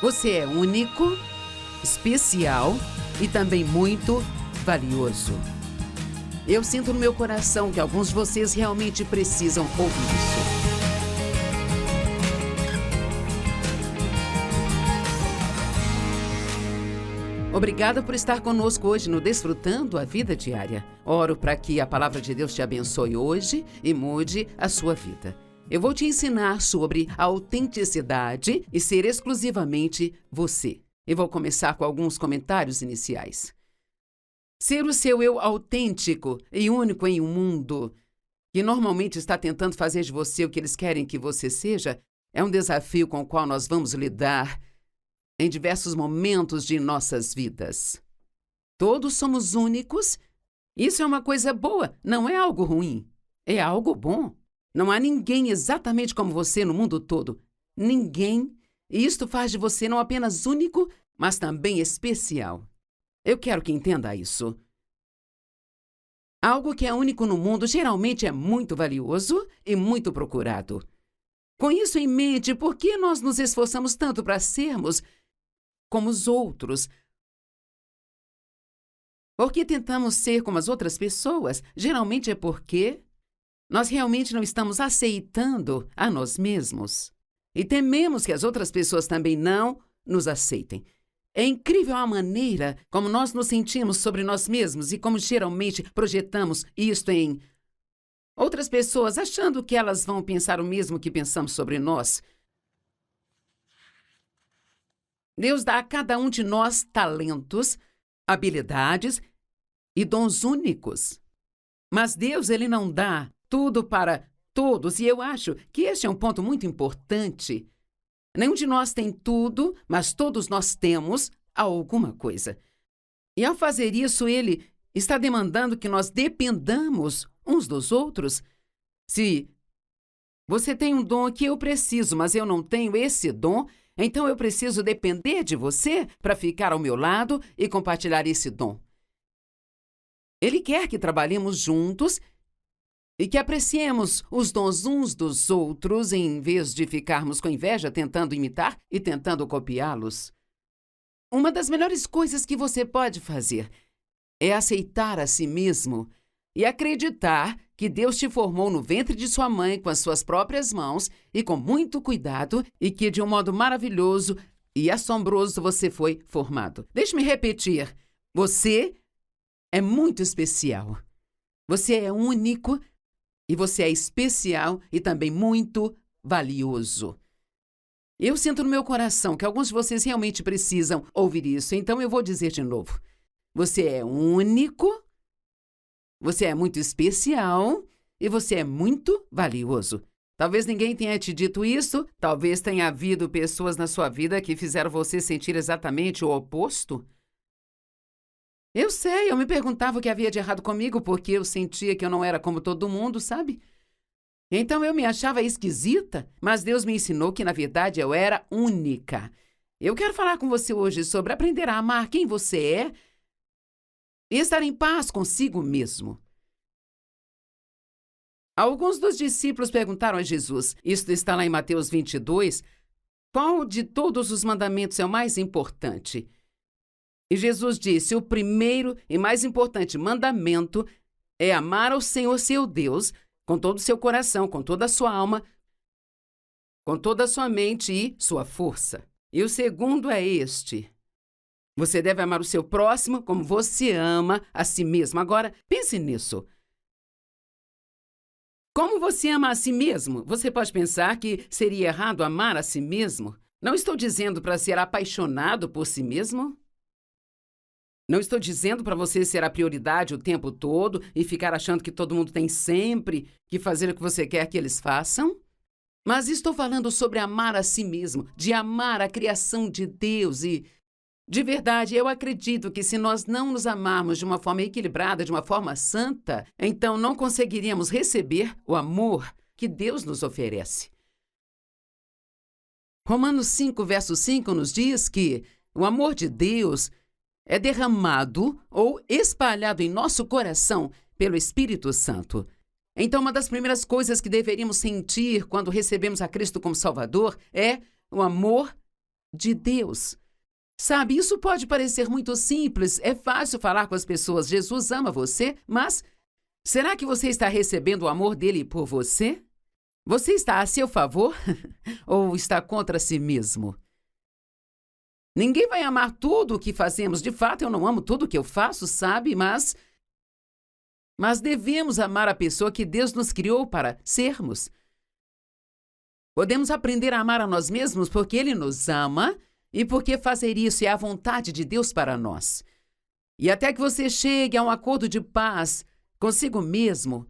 Você é único, especial e também muito valioso. Eu sinto no meu coração que alguns de vocês realmente precisam ouvir isso. Obrigada por estar conosco hoje no Desfrutando a Vida Diária. Oro para que a palavra de Deus te abençoe hoje e mude a sua vida. Eu vou te ensinar sobre a autenticidade e ser exclusivamente você. E vou começar com alguns comentários iniciais. Ser o seu eu autêntico e único em um mundo que normalmente está tentando fazer de você o que eles querem que você seja é um desafio com o qual nós vamos lidar em diversos momentos de nossas vidas. Todos somos únicos. Isso é uma coisa boa, não é algo ruim. É algo bom. Não há ninguém exatamente como você no mundo todo. Ninguém. E isto faz de você não apenas único, mas também especial. Eu quero que entenda isso. Algo que é único no mundo geralmente é muito valioso e muito procurado. Com isso em mente, por que nós nos esforçamos tanto para sermos como os outros? Por que tentamos ser como as outras pessoas? Geralmente é porque nós realmente não estamos aceitando a nós mesmos. E tememos que as outras pessoas também não nos aceitem. É incrível a maneira como nós nos sentimos sobre nós mesmos e como geralmente projetamos isto em outras pessoas, achando que elas vão pensar o mesmo que pensamos sobre nós. Deus dá a cada um de nós talentos, habilidades e dons únicos. Mas Deus, Ele não dá tudo para todos, e eu acho que este é um ponto muito importante. Nenhum de nós tem tudo, mas todos nós temos alguma coisa. E ao fazer isso, Ele está demandando que nós dependamos uns dos outros. Se você tem um dom que eu preciso, mas eu não tenho esse dom, então eu preciso depender de você para ficar ao meu lado e compartilhar esse dom. Ele quer que trabalhemos juntos e que apreciemos os dons uns dos outros, em vez de ficarmos com inveja tentando imitar e tentando copiá-los. Uma das melhores coisas que você pode fazer é aceitar a si mesmo e acreditar que Deus te formou no ventre de sua mãe com as suas próprias mãos e com muito cuidado e que de um modo maravilhoso e assombroso você foi formado. Deixe-me repetir. Você é muito especial. Você é único. E você é especial e também muito valioso. Eu sinto no meu coração que alguns de vocês realmente precisam ouvir isso, então eu vou dizer de novo. Você é único, você é muito especial e você é muito valioso. Talvez ninguém tenha te dito isso, talvez tenha havido pessoas na sua vida que fizeram você sentir exatamente o oposto. Eu sei, eu me perguntava o que havia de errado comigo porque eu sentia que eu não era como todo mundo, sabe? Então eu me achava esquisita, mas Deus me ensinou que, na verdade, eu era única. Eu quero falar com você hoje sobre aprender a amar quem você é e estar em paz consigo mesmo. Alguns dos discípulos perguntaram a Jesus, isto está lá em Mateus 22, qual de todos os mandamentos é o mais importante? E Jesus disse, o primeiro e mais importante mandamento é amar ao Senhor seu Deus com todo o seu coração, com toda a sua alma, com toda a sua mente e sua força. E o segundo é este. Você deve amar o seu próximo como você ama a si mesmo. Agora, pense nisso. Como você ama a si mesmo? Você pode pensar que seria errado amar a si mesmo? Não estou dizendo para ser apaixonado por si mesmo. Não estou dizendo para você ser a prioridade o tempo todo e ficar achando que todo mundo tem sempre que fazer o que você quer que eles façam. Mas estou falando sobre amar a si mesmo, de amar a criação de Deus e, de verdade, eu acredito que se nós não nos amarmos de uma forma equilibrada, de uma forma santa, então não conseguiríamos receber o amor que Deus nos oferece. Romanos 5, verso 5 nos diz que o amor de Deus é derramado ou espalhado em nosso coração pelo Espírito Santo. Então, uma das primeiras coisas que deveríamos sentir quando recebemos a Cristo como Salvador é o amor de Deus. Sabe, isso pode parecer muito simples, é fácil falar com as pessoas, Jesus ama você, mas será que você está recebendo o amor dele por você? Você está a seu favor ou está contra si mesmo? Ninguém vai amar tudo o que fazemos. De fato, eu não amo tudo o que eu faço, sabe? Mas devemos amar a pessoa que Deus nos criou para sermos. Podemos aprender a amar a nós mesmos porque Ele nos ama e porque fazer isso é a vontade de Deus para nós. E até que você chegue a um acordo de paz consigo mesmo.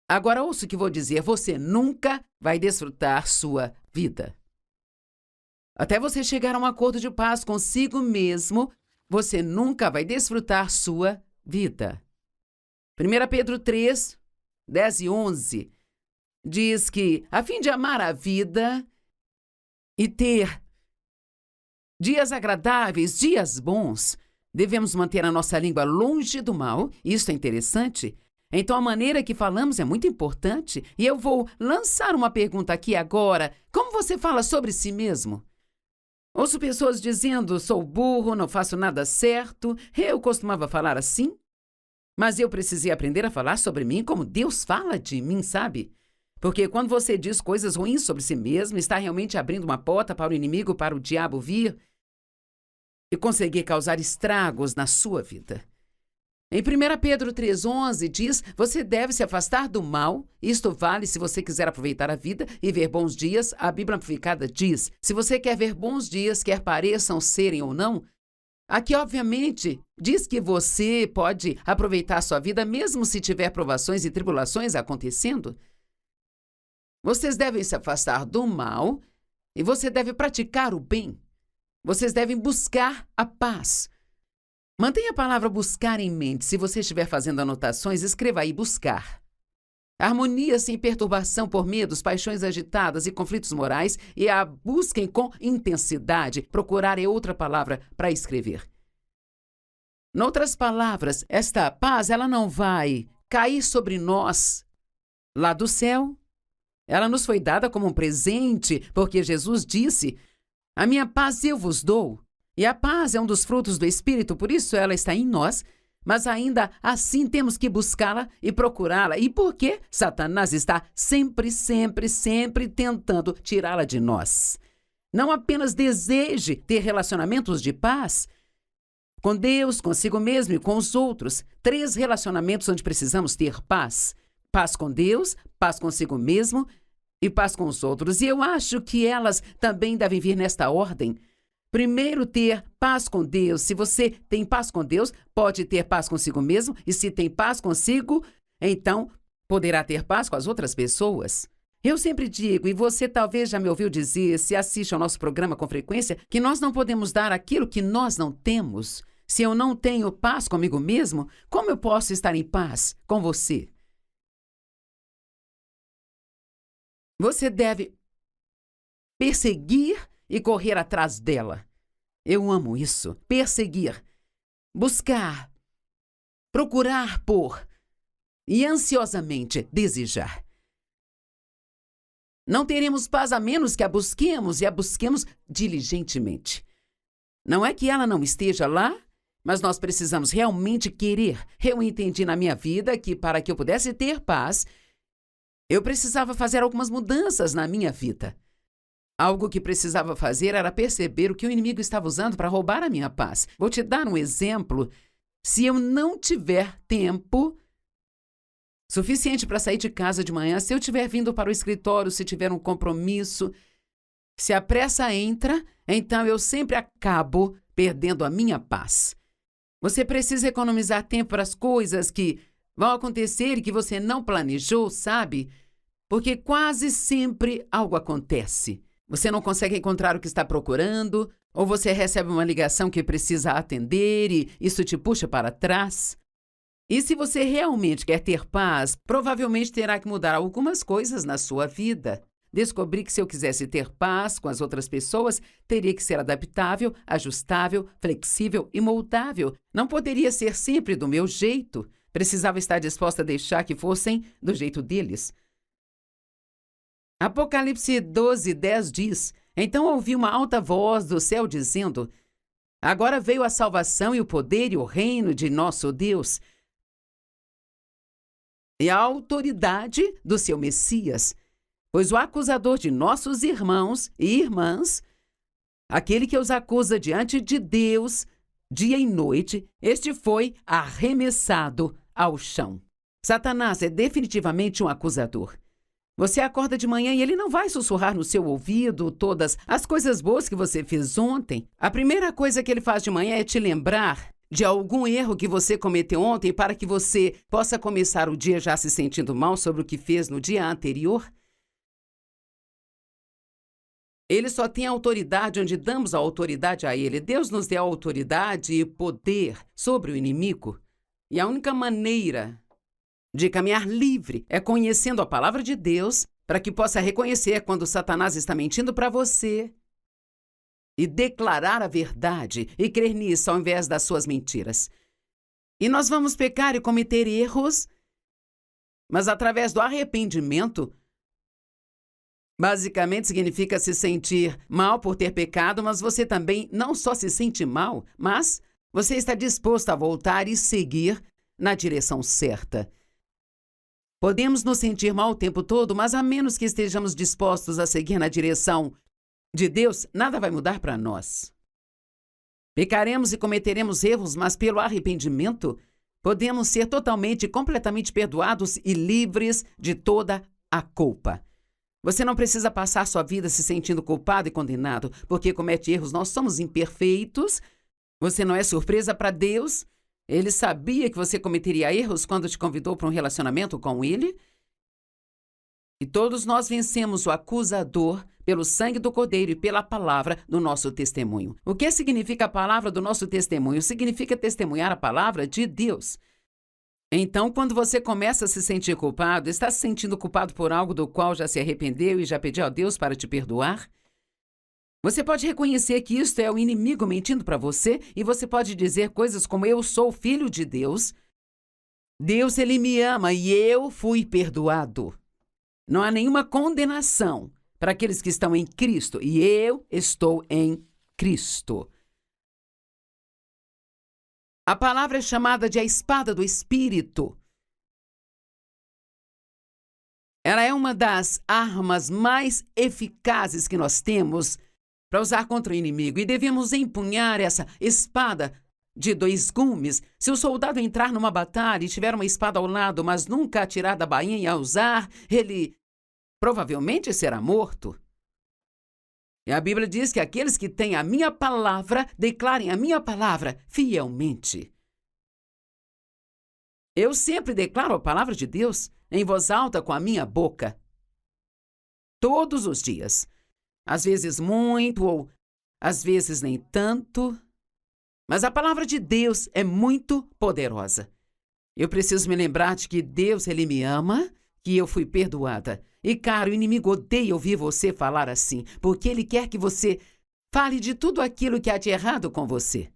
Agora ouça o que vou dizer, você nunca vai desfrutar sua vida. Até você chegar a um acordo de paz consigo mesmo, você nunca vai desfrutar sua vida. 1 Pedro 3, 10 e 11 diz que, a fim de amar a vida e ter dias agradáveis, dias bons, devemos manter a nossa língua longe do mal. Isso é interessante. Então, a maneira que falamos é muito importante. E eu vou lançar uma pergunta aqui agora. Como você fala sobre si mesmo? Ouço pessoas dizendo, sou burro, não faço nada certo. Eu costumava falar assim. Mas eu precisei aprender a falar sobre mim como Deus fala de mim, sabe? Porque quando você diz coisas ruins sobre si mesmo, está realmente abrindo uma porta para o inimigo, para o diabo vir e conseguir causar estragos na sua vida. Em 1 Pedro 3,11 diz, você deve se afastar do mal. Isto vale se você quiser aproveitar a vida e ver bons dias. A Bíblia Amplificada diz, se você quer ver bons dias, quer pareçam serem ou não, aqui obviamente diz que você pode aproveitar a sua vida mesmo se tiver provações e tribulações acontecendo. Vocês devem se afastar do mal e você deve praticar o bem. Vocês devem buscar a paz. Mantenha a palavra buscar em mente. Se você estiver fazendo anotações, escreva aí buscar. Harmonia sem perturbação por medos, paixões agitadas e conflitos morais, e a busquem com intensidade. Procurar é outra palavra para escrever. Noutras palavras, esta paz ela não vai cair sobre nós lá do céu. Ela nos foi dada como um presente, porque Jesus disse, a minha paz eu vos dou. E a paz é um dos frutos do Espírito, por isso ela está em nós, mas ainda assim temos que buscá-la e procurá-la. E por quê? Satanás está sempre tentando tirá-la de nós. Não apenas deseje ter relacionamentos de paz com Deus, consigo mesmo e com os outros. 3 relacionamentos onde precisamos ter paz. Paz com Deus, paz consigo mesmo e paz com os outros. E eu acho que elas também devem vir nesta ordem. Primeiro, ter paz com Deus. Se você tem paz com Deus, pode ter paz consigo mesmo. E se tem paz consigo, então poderá ter paz com as outras pessoas. Eu sempre digo, e você talvez já me ouviu dizer, se assiste ao nosso programa com frequência, que nós não podemos dar aquilo que nós não temos. Se eu não tenho paz comigo mesmo, como eu posso estar em paz com você? Você deve perseguir e correr atrás dela. Eu amo isso. Perseguir, buscar, procurar por e ansiosamente desejar. Não teremos paz a menos que a busquemos e a busquemos diligentemente. Não é que ela não esteja lá, mas nós precisamos realmente querer. Eu entendi na minha vida que para que eu pudesse ter paz, eu precisava fazer algumas mudanças na minha vida. Algo que precisava fazer era perceber o que o inimigo estava usando para roubar a minha paz. Vou te dar um exemplo. Se eu não tiver tempo suficiente para sair de casa de manhã, se eu estiver vindo para o escritório, se tiver um compromisso, se a pressa entra, então eu sempre acabo perdendo a minha paz. Você precisa economizar tempo para as coisas que vão acontecer e que você não planejou, sabe? Porque quase sempre algo acontece. Você não consegue encontrar o que está procurando, ou você recebe uma ligação que precisa atender e isso te puxa para trás. E se você realmente quer ter paz, provavelmente terá que mudar algumas coisas na sua vida. Descobri que se eu quisesse ter paz com as outras pessoas, teria que ser adaptável, ajustável, flexível e moldável. Não poderia ser sempre do meu jeito. Precisava estar disposta a deixar que fossem do jeito deles. Apocalipse 12:10 diz, Então ouvi uma alta voz do céu dizendo: agora veio a salvação e o poder e o reino de nosso Deus e a autoridade do seu Messias, pois o acusador de nossos irmãos e irmãs, aquele que os acusa diante de Deus dia e noite, este foi arremessado ao chão. Satanás é definitivamente um acusador. Você acorda de manhã e ele não vai sussurrar no seu ouvido todas as coisas boas que você fez ontem. A primeira coisa que ele faz de manhã é te lembrar de algum erro que você cometeu ontem para que você possa começar o dia já se sentindo mal sobre o que fez no dia anterior. Ele só tem autoridade onde damos a autoridade a ele. Deus nos deu autoridade e poder sobre o inimigo. E a única maneira de caminhar livre é conhecendo a palavra de Deus para que possa reconhecer quando Satanás está mentindo para você e declarar a verdade e crer nisso ao invés das suas mentiras. E nós vamos pecar e cometer erros, mas através do arrependimento, basicamente significa se sentir mal por ter pecado, mas você também não só se sente mal, mas você está disposto a voltar e seguir na direção certa. Podemos nos sentir mal o tempo todo, mas a menos que estejamos dispostos a seguir na direção de Deus, nada vai mudar para nós. Pecaremos e cometeremos erros, mas pelo arrependimento, podemos ser totalmente e completamente perdoados e livres de toda a culpa. Você não precisa passar sua vida se sentindo culpado e condenado porque comete erros. Nós somos imperfeitos. Você não é surpresa para Deus. Ele sabia que você cometeria erros quando te convidou para um relacionamento com Ele. E todos nós vencemos o acusador pelo sangue do Cordeiro e pela palavra do nosso testemunho. O que significa a palavra do nosso testemunho? Significa testemunhar a palavra de Deus. Então, quando você começa a se sentir culpado, está se sentindo culpado por algo do qual já se arrependeu e já pediu a Deus para te perdoar? Você pode reconhecer que isto é o inimigo mentindo para você e você pode dizer coisas como: eu sou filho de Deus, Deus, Ele me ama e eu fui perdoado. Não há nenhuma condenação para aqueles que estão em Cristo e eu estou em Cristo. A palavra é chamada de a espada do Espírito. Ela é uma das armas mais eficazes que nós temos para usar contra o inimigo e devemos empunhar essa espada de 2 gumes. Se o soldado entrar numa batalha e tiver uma espada ao lado, mas nunca atirar da bainha e a usar, ele provavelmente será morto. E a Bíblia diz que aqueles que têm a minha palavra, declarem a minha palavra fielmente. Eu sempre declaro a palavra de Deus em voz alta com a minha boca. Todos os dias. Às vezes muito ou às vezes nem tanto. Mas a palavra de Deus é muito poderosa. Eu preciso me lembrar de que Deus, Ele me ama, que eu fui perdoada. E, cara, o inimigo odeia ouvir você falar assim, porque ele quer que você fale de tudo aquilo que há de errado com você.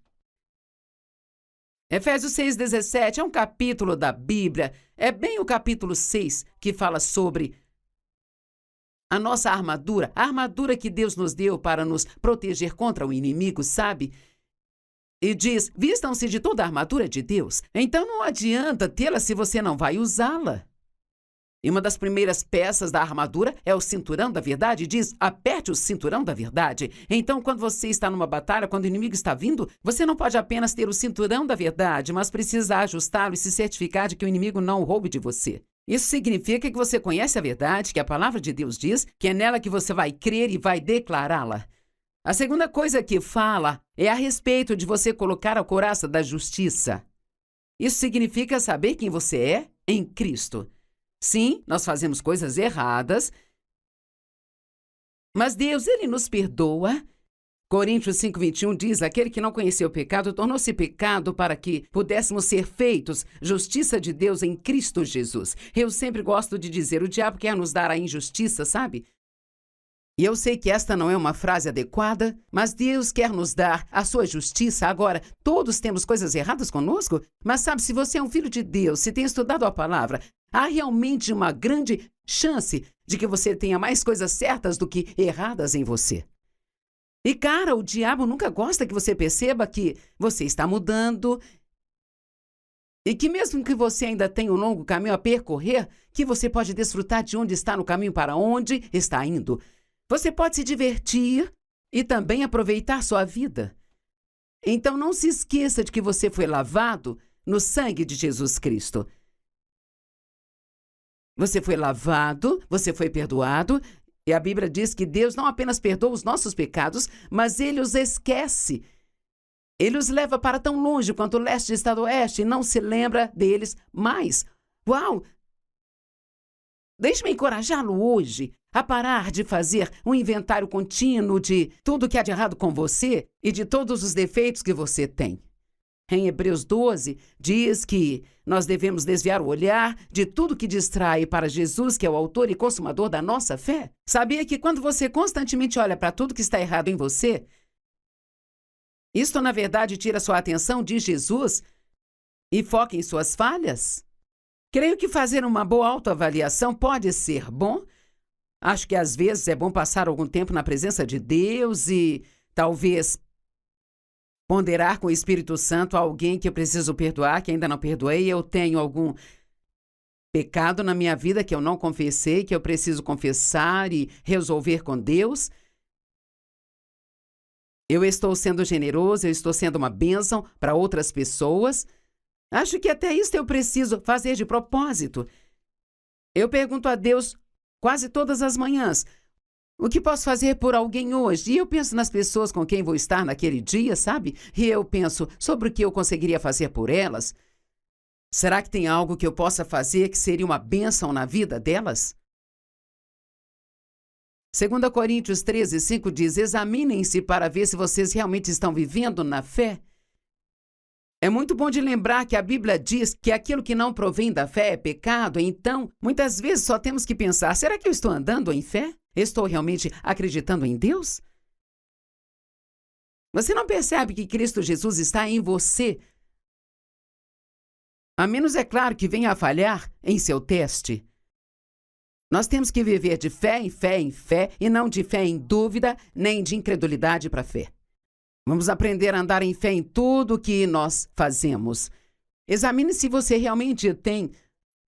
Efésios 6,17 é um capítulo da Bíblia, é bem o capítulo 6 que fala sobre a nossa armadura, a armadura que Deus nos deu para nos proteger contra o inimigo, sabe? E diz: vistam-se de toda a armadura de Deus. Então não adianta tê-la se você não vai usá-la. E uma das primeiras peças da armadura é o cinturão da verdade. Diz: aperte o cinturão da verdade. Então, quando você está numa batalha, quando o inimigo está vindo, você não pode apenas ter o cinturão da verdade, mas precisa ajustá-lo e se certificar de que o inimigo não o roube de você. Isso significa que você conhece a verdade, que a palavra de Deus diz, que é nela que você vai crer e vai declará-la. A segunda coisa que fala é a respeito de você colocar a couraça da justiça. Isso significa saber quem você é em Cristo. Sim, nós fazemos coisas erradas, mas Deus, Ele nos perdoa. Coríntios 5:21 diz: aquele que não conheceu o pecado tornou-se pecado para que pudéssemos ser feitos justiça de Deus em Cristo Jesus. Eu sempre gosto de dizer: o diabo quer nos dar a injustiça, sabe? E eu sei que esta não é uma frase adequada, mas Deus quer nos dar a sua justiça. Agora, todos temos coisas erradas conosco, mas sabe, se você é um filho de Deus, se tem estudado a palavra, há realmente uma grande chance de que você tenha mais coisas certas do que erradas em você. E, cara, o diabo nunca gosta que você perceba que você está mudando e que mesmo que você ainda tenha um longo caminho a percorrer, que você pode desfrutar de onde está no caminho para onde está indo. Você pode se divertir e também aproveitar sua vida. Então não se esqueça de que você foi lavado no sangue de Jesus Cristo. Você foi lavado, você foi perdoado, e a Bíblia diz que Deus não apenas perdoa os nossos pecados, mas Ele os esquece. Ele os leva para tão longe quanto o leste está do oeste e não se lembra deles mais. Uau! Deixe-me encorajá-lo hoje a parar de fazer um inventário contínuo de tudo que há de errado com você e de todos os defeitos que você tem. Em Hebreus 12, diz que nós devemos desviar o olhar de tudo que distrai para Jesus, que é o autor e consumador da nossa fé. Sabia que quando você constantemente olha para tudo que está errado em você, isto, na verdade, tira sua atenção de Jesus e foca em suas falhas? Creio que fazer uma boa autoavaliação pode ser bom. Acho que às vezes é bom passar algum tempo na presença de Deus e talvez ponderar com o Espírito Santo alguém que eu preciso perdoar, que ainda não perdoei. Eu tenho algum pecado na minha vida que eu não confessei, que eu preciso confessar e resolver com Deus. Eu estou sendo generoso, eu estou sendo uma bênção para outras pessoas. Acho que até isso eu preciso fazer de propósito. Eu pergunto a Deus quase todas as manhãs, o que posso fazer por alguém hoje? E eu penso nas pessoas com quem vou estar naquele dia, sabe? E eu penso sobre o que eu conseguiria fazer por elas. Será que tem algo que eu possa fazer que seria uma bênção na vida delas? 2 Coríntios 13, 5 diz, examinem-se para ver se vocês realmente estão vivendo na fé. É muito bom de lembrar que a Bíblia diz que aquilo que não provém da fé é pecado, então, muitas vezes só temos que pensar, será que eu estou andando em fé? Estou realmente acreditando em Deus? Você não percebe que Cristo Jesus está em você? A menos, é claro, que venha a falhar em seu teste. Nós temos que viver de fé em fé em fé e não de fé em dúvida, nem de incredulidade para fé. Vamos aprender a andar em fé em tudo que nós fazemos. Examine se você realmente tem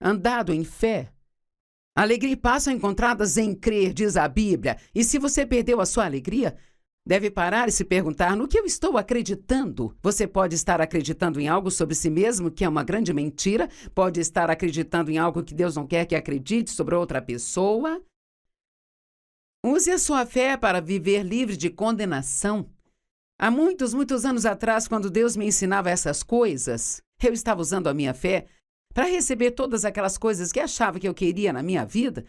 andado em fé. Alegria e paz são encontradas em crer, diz a Bíblia. E se você perdeu a sua alegria, deve parar e se perguntar, no que eu estou acreditando? Você pode estar acreditando em algo sobre si mesmo, que é uma grande mentira. Pode estar acreditando em algo que Deus não quer que acredite sobre outra pessoa. Use a sua fé para viver livre de condenação. Há muitos, muitos anos atrás, quando Deus me ensinava essas coisas, eu estava usando a minha fé para receber todas aquelas coisas que achava que eu queria na minha vida.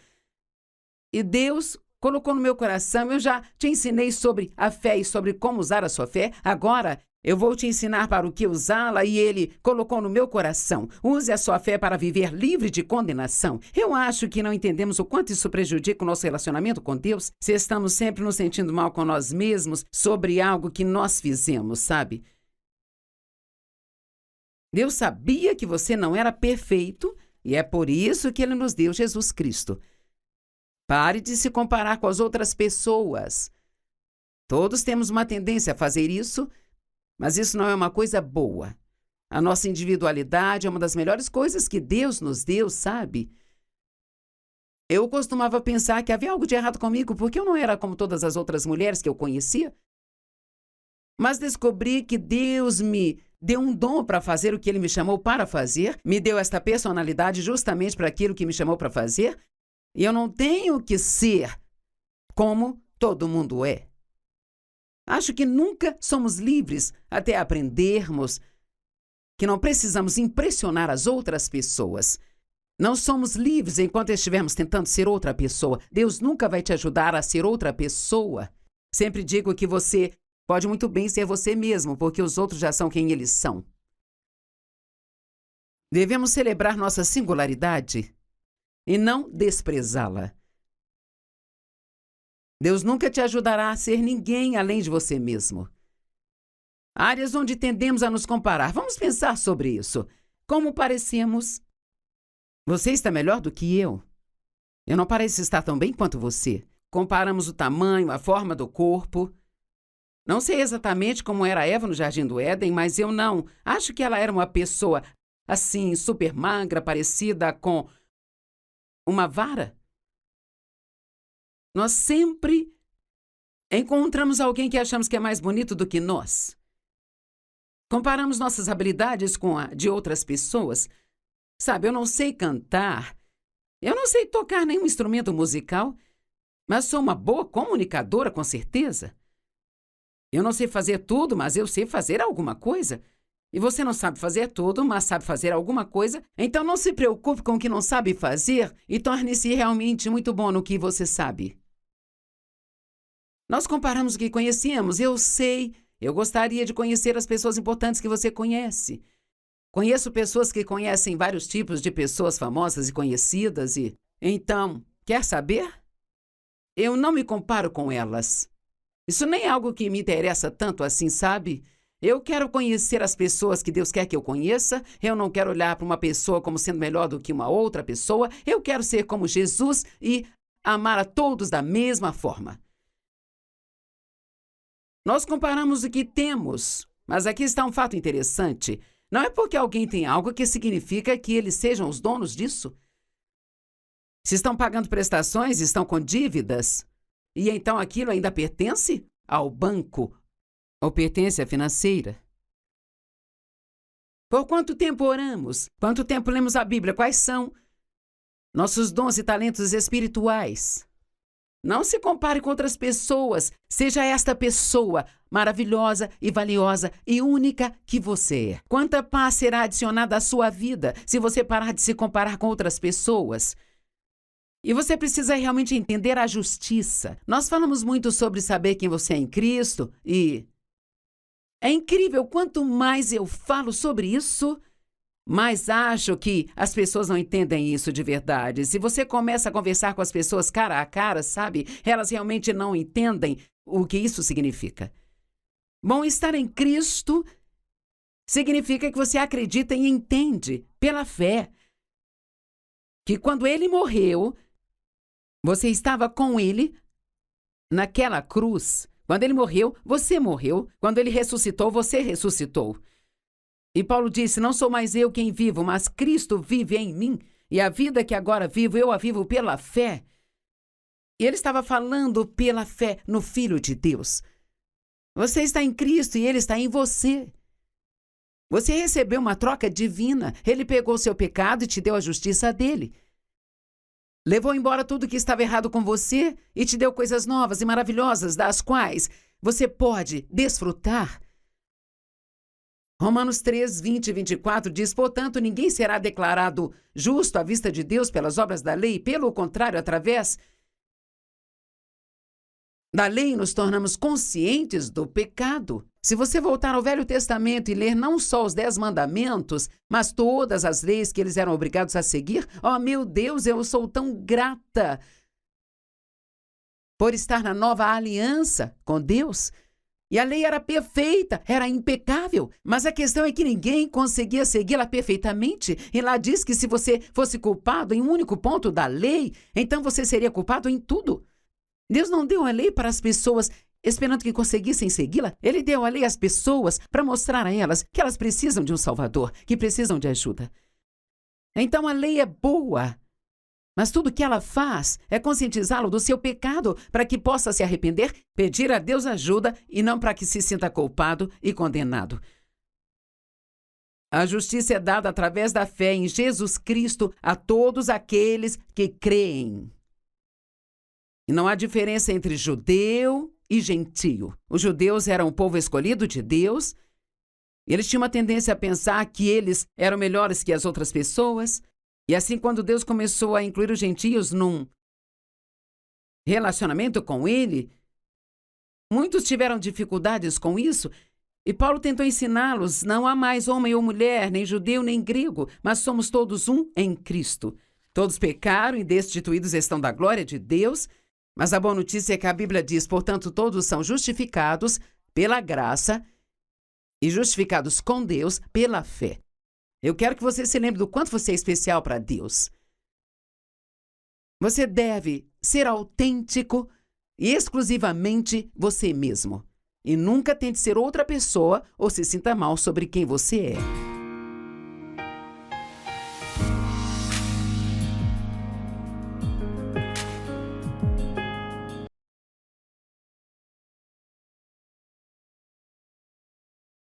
E Deus colocou no meu coração, eu já te ensinei sobre a fé e sobre como usar a sua fé. Agora, eu vou te ensinar para o que usá-la e Ele colocou no meu coração. Use a sua fé para viver livre de condenação. Eu acho que não entendemos o quanto isso prejudica o nosso relacionamento com Deus se estamos sempre nos sentindo mal com nós mesmos sobre algo que nós fizemos, sabe? Deus sabia que você não era perfeito e é por isso que Ele nos deu Jesus Cristo. Pare de se comparar com as outras pessoas. Todos temos uma tendência a fazer isso, mas isso não é uma coisa boa. A nossa individualidade é uma das melhores coisas que Deus nos deu, sabe? Eu costumava pensar que havia algo de errado comigo porque eu não era como todas as outras mulheres que eu conhecia. Mas descobri que Deus me deu um dom para fazer o que Ele me chamou para fazer, me deu esta personalidade justamente para aquilo que me chamou para fazer, e eu não tenho que ser como todo mundo é. Acho que nunca somos livres até aprendermos que não precisamos impressionar as outras pessoas. Não somos livres enquanto estivermos tentando ser outra pessoa. Deus nunca vai te ajudar a ser outra pessoa. Sempre digo que você pode muito bem ser você mesmo, porque os outros já são quem eles são. Devemos celebrar nossa singularidade e não desprezá-la. Deus nunca te ajudará a ser ninguém além de você mesmo. Áreas onde tendemos a nos comparar. Vamos pensar sobre isso. Como parecemos? Você está melhor do que eu. Eu não pareço estar tão bem quanto você. Comparamos o tamanho, a forma do corpo. Não sei exatamente como era Eva no Jardim do Éden, mas eu não acho que ela era uma pessoa assim, super magra, parecida com uma vara. Nós sempre encontramos alguém que achamos que é mais bonito do que nós. Comparamos nossas habilidades com a de outras pessoas. Sabe, eu não sei cantar, eu não sei tocar nenhum instrumento musical, mas sou uma boa comunicadora, com certeza. Eu não sei fazer tudo, mas eu sei fazer alguma coisa. E você não sabe fazer tudo, mas sabe fazer alguma coisa. Então não se preocupe com o que não sabe fazer e torne-se realmente muito bom no que você sabe. Nós comparamos o que conhecemos. Eu sei, eu gostaria de conhecer as pessoas importantes que você conhece. Conheço pessoas que conhecem vários tipos de pessoas famosas e conhecidas e... Então, quer saber? Eu não me comparo com elas. Isso nem é algo que me interessa tanto assim, sabe? Eu quero conhecer as pessoas que Deus quer que eu conheça. Eu não quero olhar para uma pessoa como sendo melhor do que uma outra pessoa. Eu quero ser como Jesus e amar a todos da mesma forma. Nós comparamos o que temos, mas aqui está um fato interessante. Não é porque alguém tem algo que significa que eles sejam os donos disso. Se estão pagando prestações, estão com dívidas, e então aquilo ainda pertence ao banco ou pertence à financeira. Por quanto tempo oramos? Quanto tempo lemos a Bíblia? Quais são nossos dons e talentos espirituais? Não se compare com outras pessoas. Seja esta pessoa maravilhosa e valiosa e única que você é. Quanta paz será adicionada à sua vida se você parar de se comparar com outras pessoas? E você precisa realmente entender a justiça. Nós falamos muito sobre saber quem você é em Cristo e... É incrível, quanto mais eu falo sobre isso, mas acho que as pessoas não entendem isso de verdade. Se você começa a conversar com as pessoas cara a cara, sabe? Elas realmente não entendem o que isso significa. Bom, estar em Cristo significa que você acredita e entende, pela fé, que quando Ele morreu, você estava com Ele naquela cruz. Quando Ele morreu, você morreu. Quando Ele ressuscitou, você ressuscitou. E Paulo disse, não sou mais eu quem vivo, mas Cristo vive em mim. E a vida que agora vivo, eu a vivo pela fé. E ele estava falando pela fé no Filho de Deus. Você está em Cristo e Ele está em você. Você recebeu uma troca divina. Ele pegou o seu pecado e te deu a justiça dele. Levou embora tudo que estava errado com você e te deu coisas novas e maravilhosas, das quais você pode desfrutar. Romanos 3, 20 e 24 diz, portanto, ninguém será declarado justo à vista de Deus pelas obras da lei, pelo contrário, através da lei nos tornamos conscientes do pecado. Se você voltar ao Velho Testamento e ler não só os 10 mandamentos, mas todas as leis que eles eram obrigados a seguir, oh meu Deus, eu sou tão grata por estar na nova aliança com Deus. E a lei era perfeita, era impecável, mas a questão é que ninguém conseguia segui-la perfeitamente. E lá diz que se você fosse culpado em um único ponto da lei, então você seria culpado em tudo. Deus não deu a lei para as pessoas esperando que conseguissem segui-la. Ele deu a lei às pessoas para mostrar a elas que elas precisam de um Salvador, que precisam de ajuda. Então a lei é boa, mas tudo que ela faz é conscientizá-lo do seu pecado para que possa se arrepender, pedir a Deus ajuda e não para que se sinta culpado e condenado. A justiça é dada através da fé em Jesus Cristo a todos aqueles que creem. E não há diferença entre judeu e gentio. Os judeus eram o povo escolhido de Deus. Eles tinham uma tendência a pensar que eles eram melhores que as outras pessoas. E assim, quando Deus começou a incluir os gentios num relacionamento com Ele, muitos tiveram dificuldades com isso. E Paulo tentou ensiná-los, não há mais homem ou mulher, nem judeu nem grego, mas somos todos um em Cristo. Todos pecaram e destituídos estão da glória de Deus. Mas a boa notícia é que a Bíblia diz, portanto, todos são justificados pela graça e justificados com Deus pela fé. Eu quero que você se lembre do quanto você é especial para Deus. Você deve ser autêntico e exclusivamente você mesmo. E nunca tente ser outra pessoa ou se sinta mal sobre quem você é.